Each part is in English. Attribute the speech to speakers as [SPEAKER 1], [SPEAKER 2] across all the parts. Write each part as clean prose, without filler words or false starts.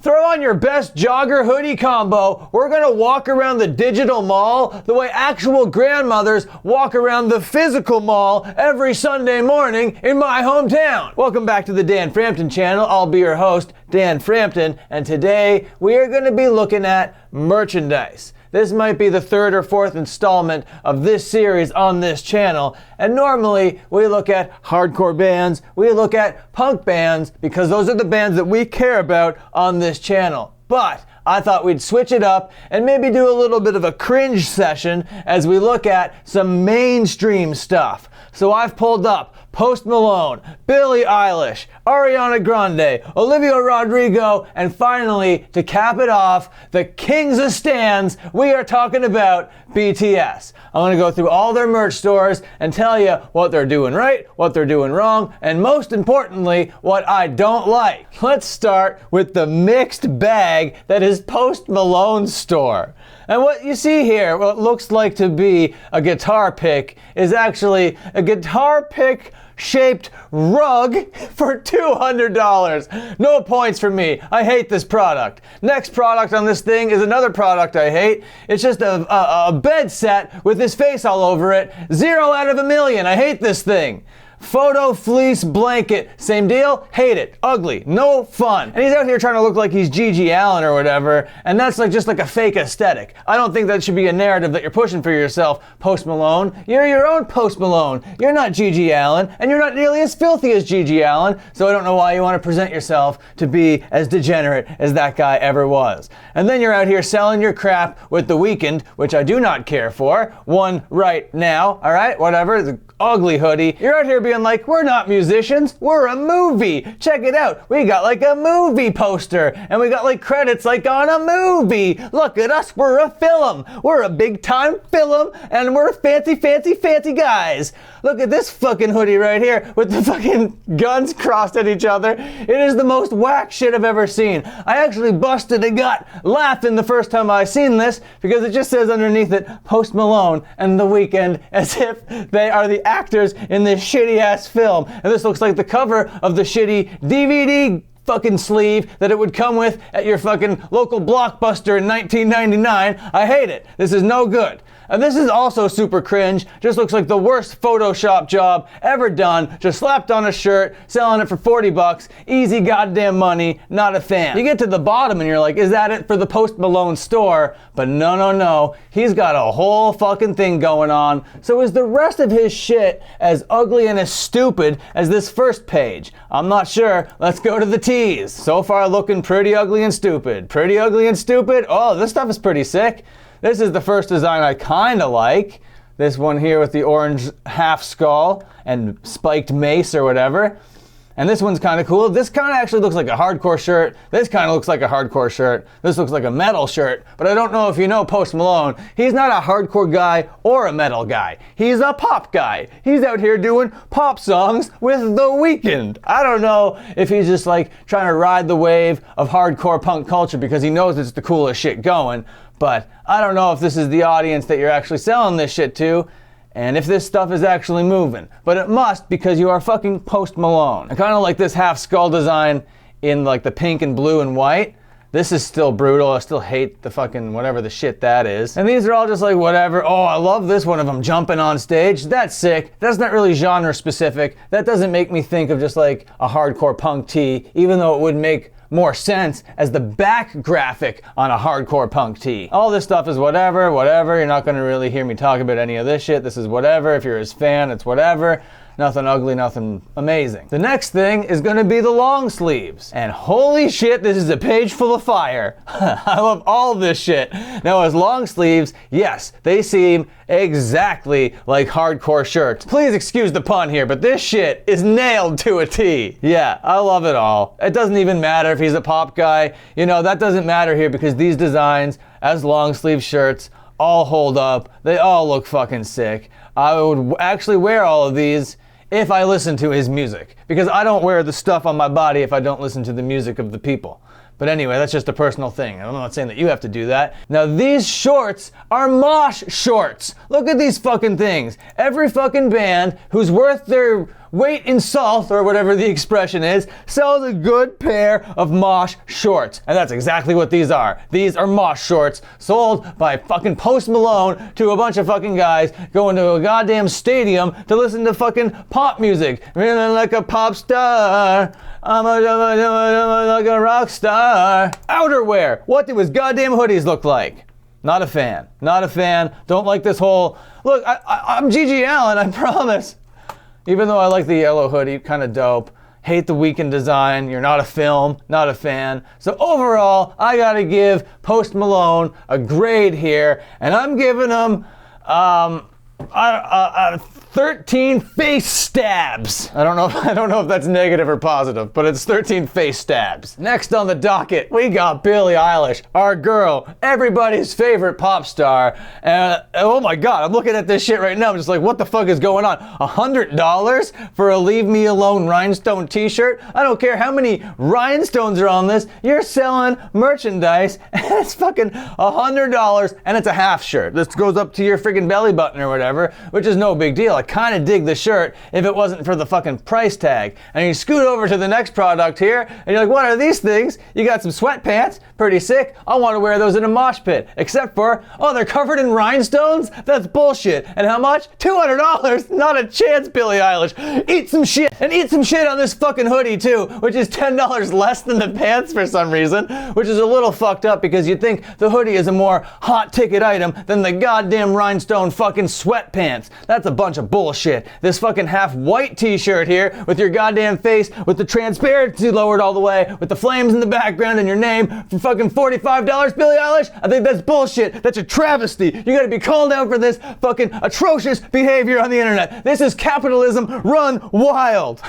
[SPEAKER 1] Throw on your best jogger hoodie combo. We're gonna walk around the digital mall the way actual grandmothers walk around the physical mall every Sunday morning in my hometown. Welcome back to the Dan Frampton channel. I'll be your host, Dan Frampton, and today we are gonna be looking at merchandise. This might be the third or fourth installment of this series on this channel, and normally we look at hardcore bands, we look at punk bands, because those are the bands that we care about on this channel. But I thought we'd switch it up and maybe do a little bit of a cringe session as we look at some mainstream stuff. So I've pulled up Post Malone, Billie Eilish, Ariana Grande, Olivia Rodrigo, and finally, to cap it off, the kings of stans, we are talking about BTS. I'm gonna go through all their merch stores and tell you what they're doing right, what they're doing wrong, and most importantly, what I don't like. Let's start with the mixed bag that is Post Malone's store. And what you see here, what looks like to be a guitar pick, is actually a guitar pick shaped rug for $200. No points for me. I hate this product. Next product on this thing is another product I hate. It's just a bed set with his face all over it. 0 out of a million. I hate this thing. Photo fleece blanket. Same deal. Hate it. Ugly. No fun. And he's out here trying to look like he's Gigi Allen or whatever, and that's like just like a fake aesthetic. I don't think that should be a narrative that you're pushing for yourself, Post Malone. You're your own Post Malone. You're not Gigi Allen, and you're not nearly as filthy as Gigi Allen, so I don't know why you want to present yourself to be as degenerate as that guy ever was. And then you're out here selling your crap with The Weeknd, which I do not care for. One right now, alright? Whatever. The ugly hoodie. You're out here being like, we're not musicians, we're a movie. Check it out. We got like a movie poster, and we got like credits like on a movie. Look at us, we're a film. We're a big time film, and we're fancy, fancy, fancy guys. Look at this fucking hoodie right here with the fucking guns crossed at each other. It is the most whack shit I've ever seen. I actually busted a gut laughing the first time I seen this because it just says underneath it, Post Malone and The Weeknd, as if they are the actors in this shitty ass film. And this looks like the cover of the shitty DVD fucking sleeve that it would come with at your fucking local Blockbuster in 1999. I hate it. This is no good. And this is also super cringe. Just looks like the worst Photoshop job ever done. Just slapped on a shirt, selling it for 40 bucks. Easy goddamn money. Not a fan. You get to the bottom and you're like, is that it for the Post Malone store? But no, no, no. He's got a whole fucking thing going on. So is the rest of his shit as ugly and as stupid as this first page? I'm not sure. Let's go to the tees. So far looking pretty ugly and stupid. Pretty ugly and stupid. Oh, this stuff is pretty sick. This is the first design I kinda like. This one here with the orange half skull and spiked mace or whatever. And this one's kinda cool. This kinda actually looks like a hardcore shirt. This kinda looks like a hardcore shirt. This looks like a metal shirt. But I don't know if you know Post Malone. He's not a hardcore guy or a metal guy. He's a pop guy. He's out here doing pop songs with The Weeknd. I don't know if he's just like trying to ride the wave of hardcore punk culture because he knows it's the coolest shit going. But I don't know if this is the audience that you're actually selling this shit to, and if this stuff is actually moving. But it must, because you are fucking Post Malone. I kind of like this half skull design in like the pink and blue and white. This is still brutal. I still hate the fucking whatever the shit that is. And these are all just like whatever. Oh, I love this one of them jumping on stage. That's sick. That's not really genre specific. That doesn't make me think of just like a hardcore punk tee, even though it would make more sense as the back graphic on a hardcore punk tee. All this stuff is whatever. You're not gonna really hear me talk about any of this shit. This is whatever. If you're his fan, it's whatever. Nothing ugly, nothing amazing. The next thing is gonna be the long sleeves. And holy shit, this is a page full of fire. I love all this shit. Now as long sleeves, yes, they seem exactly like hardcore shirts. Please excuse the pun here, but this shit is nailed to a T. Yeah, I love it all. It doesn't even matter if he's a pop guy. You know, that doesn't matter here because these designs as long sleeve shirts all hold up. They all look fucking sick. I would actually wear all of these if I listen to his music, because I don't wear the stuff on my body if I don't listen to the music of the people. But anyway, that's just a personal thing. I'm not saying that you have to do that. Now these shorts are mosh shorts. Look at these fucking things. Every fucking band who's worth their weight in salt, or whatever the expression is, sells a good pair of mosh shorts. And that's exactly what these are. These are mosh shorts sold by fucking Post Malone to a bunch of fucking guys going to a goddamn stadium to listen to fucking pop music. Feeling like a pop star. I'm like a rock star. Outerwear. What do his goddamn hoodies look like? Not a fan. Not a fan. Don't like this whole... Look, I'm Gigi Allen, I promise. Even though I like the yellow hoodie, kind of dope. Hate the Weeknd design. You're not a film. Not a fan. So overall, I gotta give Post Malone a grade here. And I'm giving him 13 face stabs. I don't know if that's negative or positive, but it's 13 face stabs. Next on the docket, we got Billie Eilish, our girl, everybody's favorite pop star. And oh my God, I'm looking at this shit right now. I'm just like, what the fuck is going on? $100 for a Leave Me Alone rhinestone t-shirt? I don't care how many rhinestones are on this. You're selling merchandise and it's fucking $100 and it's a half shirt. This goes up to your friggin' belly button or whatever, which is no big deal. I kind of dig the shirt if it wasn't for the fucking price tag. And you scoot over to the next product here, and you're like, what are these things? You got some sweatpants, pretty sick. I want to wear those in a mosh pit. Except for, oh, they're covered in rhinestones? That's bullshit. And how much? $200? Not a chance, Billie Eilish. Eat some shit. And eat some shit on this fucking hoodie too, which is $10 less than the pants for some reason, which is a little fucked up because you'd think the hoodie is a more hot ticket item than the goddamn rhinestone fucking sweatpants. That's a bunch of bullshit. This fucking half white t-shirt here with your goddamn face with the transparency lowered all the way with the flames in the background and your name for fucking $45, Billie Eilish? I think that's bullshit. That's a travesty. You gotta be called out for this fucking atrocious behavior on the internet. This is capitalism run wild.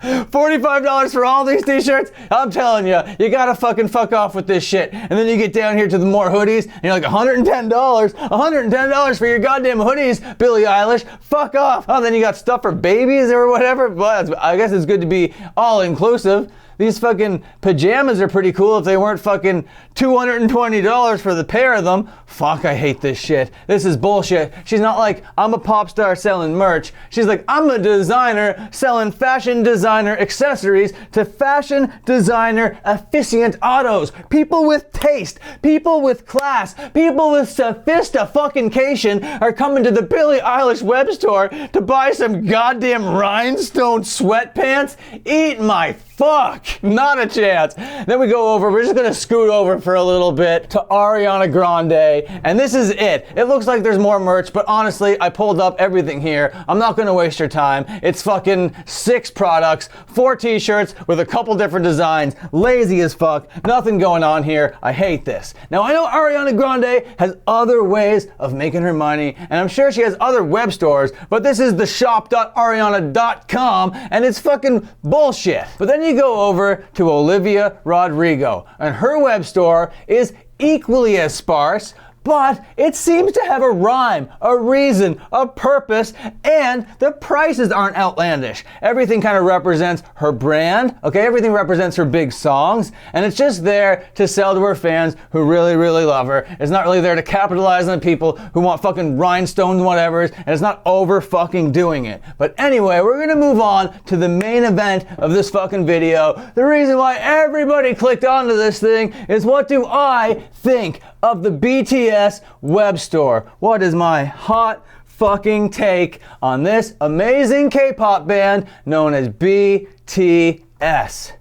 [SPEAKER 1] $45 for all these t-shirts? I'm telling you, you gotta fucking fuck off with this shit. And then you get down here to the more hoodies, and you're like, $110? $110 for your goddamn hoodies, Billie Eilish? Fuck off. Oh, then you got stuff for babies or whatever? Well, I guess it's good to be all-inclusive. These fucking pajamas are pretty cool if they weren't fucking $220 for the pair of them. Fuck, I hate this shit. This is bullshit. She's not like, I'm a pop star selling merch. She's like, I'm a designer selling fashion designer accessories to fashion designer aficionados. People with taste, people with class, people with sophistication are coming to the Billie Eilish web store to buy some goddamn rhinestone sweatpants. Eat my fuck. Not a chance. Then we go over, we're just gonna scoot over for a little bit to Ariana Grande, and this is it. It looks like there's more merch, but honestly, I pulled up everything here. I'm not gonna waste your time. It's fucking 6 products, 4 t-shirts with a couple different designs, lazy as fuck, nothing going on here. I hate this. Now I know Ariana Grande has other ways of making her money, and I'm sure she has other web stores, but this is the shop.ariana.com, and it's fucking bullshit. But then you go over to Olivia Rodrigo, and her web store is equally as sparse, but it seems to have a rhyme, a reason, a purpose, and the prices aren't outlandish. Everything kind of represents her brand, okay? Everything represents her big songs, and it's just there to sell to her fans who really, really love her. It's not really there to capitalize on people who want fucking rhinestones and whatevers, and it's not over fucking doing it. But anyway, we're gonna move on to the main event of this fucking video. The reason why everybody clicked onto this thing is, what do I think of the BTS web store? What is my hot fucking take on this amazing K-pop band known as BTS?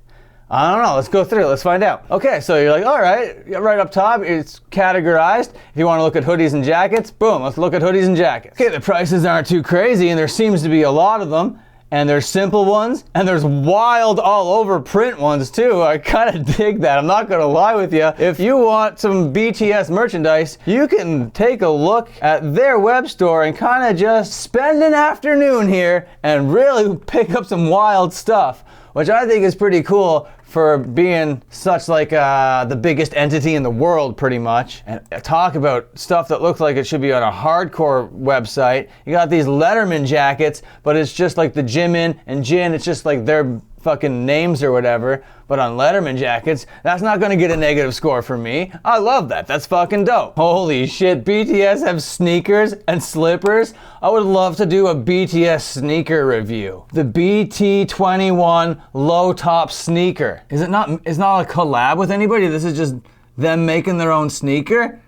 [SPEAKER 1] I don't know, let's go through it, let's find out. Okay, so you're like, all right, right up top, it's categorized. If you want to look at hoodies and jackets, boom, let's look at hoodies and jackets. Okay, the prices aren't too crazy, and there seems to be a lot of them. And there's simple ones, and there's wild all over print ones too. I kind of dig that, I'm not gonna lie with you. If you want some BTS merchandise, you can take a look at their web store and kind of just spend an afternoon here and really pick up some wild stuff, which I think is pretty cool for being such like the biggest entity in the world pretty much. And talk about stuff that looks like it should be on a hardcore website. You got these Letterman jackets, but it's just like the Jimin and Jin, it's just like their fucking names or whatever, but on Letterman jackets, that's not gonna get a negative score from me. I love that. That's fucking dope. Holy shit, BTS have sneakers and slippers? I would love to do a BTS sneaker review. The BT21 low top sneaker. It's not a collab with anybody? This is just them making their own sneaker?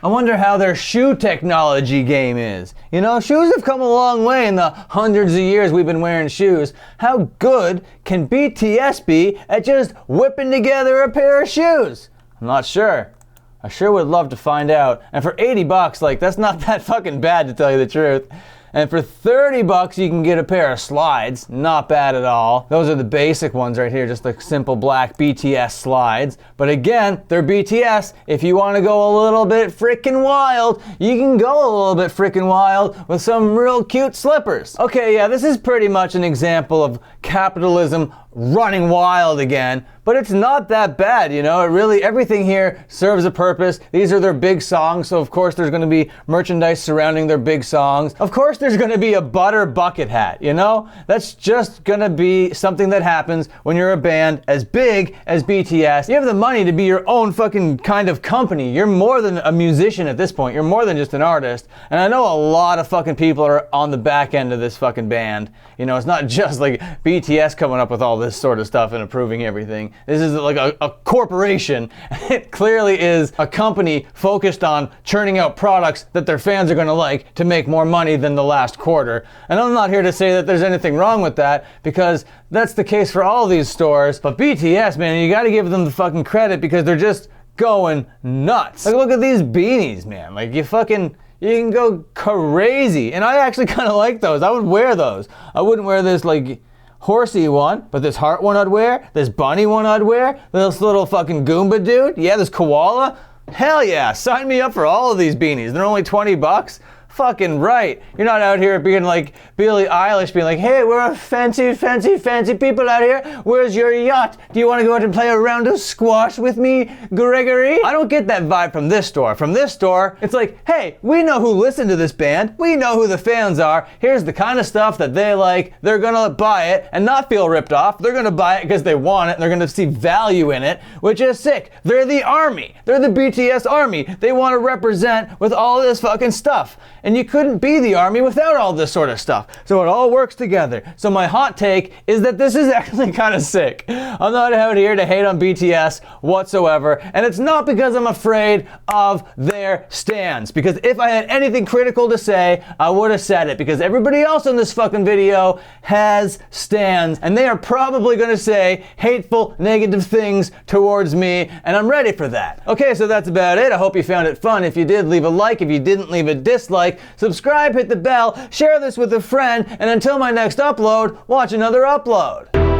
[SPEAKER 1] I wonder how their shoe technology game is. You know, shoes have come a long way in the hundreds of years we've been wearing shoes. How good can BTS be at just whipping together a pair of shoes? I'm not sure. I sure would love to find out. And for 80 bucks, like, that's not that fucking bad, to tell you the truth. And for 30 bucks, you can get a pair of slides. Not bad at all. Those are the basic ones right here, just the simple black BTS slides. But again, they're BTS. If you want to go a little bit freaking wild, you can go a little bit freaking wild with some real cute slippers. Okay, yeah, this is pretty much an example of capitalism running wild again, but it's not that bad, you know. It really, everything here serves a purpose. These are their big songs, so of course there's going to be merchandise surrounding their big songs. Of course there's going to be a butter bucket hat, you know. That's just going to be something that happens when you're a band as big as BTS. You have the money to be your own fucking kind of company. You're more than a musician at this point. You're more than just an artist. And I know a lot of fucking people are on the back end of this fucking band. You know, it's not just like BTS coming up with all this sort of stuff and approving everything. This is like a corporation. It clearly is a company focused on churning out products that their fans are going to like to make more money than the last quarter. And I'm not here to say that there's anything wrong with that, because that's the case for all these stores. But BTS, man, you got to give them the fucking credit, because they're just going nuts. Like, look at these beanies, man. Like, you can go crazy. And I actually kind of like those. I would wear those. I wouldn't wear this like horsey one, but this heart one I'd wear, this bunny one I'd wear, this little fucking Goomba dude, yeah, this koala. Hell yeah, sign me up for all of these beanies. They're only 20 bucks. Fucking right. You're not out here being like Billie Eilish, being like, hey, we're a fancy people out here. Where's your yacht? Do you want to go out and play a round of squash with me, Gregory? I don't get that vibe from this store. From this store, it's like, hey, we know who listened to this band. We know who the fans are. Here's the kind of stuff that they like. They're gonna buy it and not feel ripped off. They're gonna buy it because they want it, and they're gonna see value in it, which is sick. They're the army. They're the BTS army. They want to represent with all this fucking stuff. And you couldn't be the army without all this sort of stuff. So it all works together. So my hot take is that this is actually kind of sick. I'm not out here to hate on BTS whatsoever. And it's not because I'm afraid of their stans. Because if I had anything critical to say, I would have said it. Because everybody else in this fucking video has stans. And they are probably going to say hateful, negative things towards me. And I'm ready for that. Okay, so that's about it. I hope you found it fun. If you did, leave a like. If you didn't, leave a dislike. Subscribe, hit the bell, share this with a friend, and until my next upload, watch another upload.